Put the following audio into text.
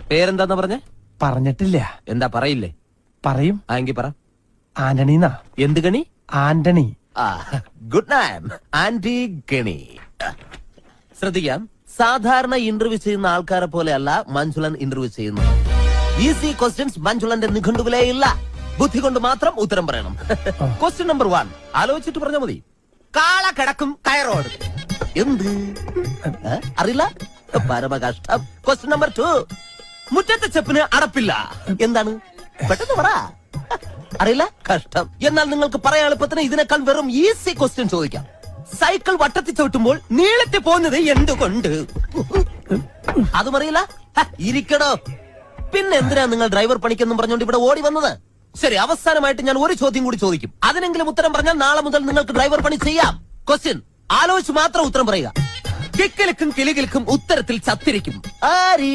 പേരെന്താന്ന് പറഞ്ഞേ? പറഞ്ഞിട്ടില്ല. എന്താ പറയില്ലേ? പറയും. എങ്കി പറ. ആന്റണീന്നാ. എന്ത് ഗണി? ആന്റണി. Good name. ആന്റി ഗണി. ശ്രദ്ധിക്കാം, സാധാരണ ഇന്റർവ്യൂ ചെയ്യുന്ന ആൾക്കാരെ പോലെയല്ല മഞ്ജുളൻ ഇന്റർവ്യൂ ചെയ്യുന്നത്. ഈസി ക്വസ്റ്റ്യൻസ് മഞ്ജുളന്റെ നിഘണ്ടുവിലേ ഇല്ല. ബുദ്ധി കൊണ്ട് മാത്രം ഉത്തരം പറയണം. ക്വസ്റ്റ്യൻ നമ്പർ 1 ആലോചിച്ചിട്ട് പറഞ്ഞാൽ മതി. കാള കിടക്കും കയറോട്. എന്ത് അറിയില്ല? പരമകഷ്ടം. ക്വസ്റ്റ്യൻ നമ്പർ 2 മുറ്റത്തെ ചെപ്പിന് അടപ്പില്ല. എന്താണ്? പെട്ടെന്ന് പറ. അറിയില്ല? കഷ്ടം. എന്നാൽ നിങ്ങൾക്ക് പറയാൻ എളുപ്പത്തിന് ഇതിനേക്കാൾ വെറും ഈസി ക്വസ്റ്റ്യൻ ചോദിക്കാം. സൈക്കിൾ വട്ടത്തിൽ ചവിട്ടുമ്പോൾ നീളത്തിൽ പോകുന്നത് എന്തുകൊണ്ട്? അതും അറിയില്ല? ഇരിക്കടോ. പിന്നെ എന്തിനാ നിങ്ങൾ ഡ്രൈവർ പണിക്കെന്നും പറഞ്ഞുകൊണ്ട് ഇവിടെ ഓടി വന്നത്? ശരി, അവസാനമായിട്ട് ഞാൻ ഒരു ചോദ്യം കൂടി ചോദിക്കും. അതിനെങ്കിലും ഉത്തരം പറഞ്ഞാൽ നാളെ മുതൽ നിങ്ങൾക്ക് ഡ്രൈവർ പണി ചെയ്യാം. ക്വസ്റ്റ്യൻ ആലോചിച്ച് മാത്രം ഉത്തരം പറയുക. കിക്കിലിക്കും കിളികിൽക്കും ഉത്തരത്തിൽ ചത്തിരിക്കും. ആരീ?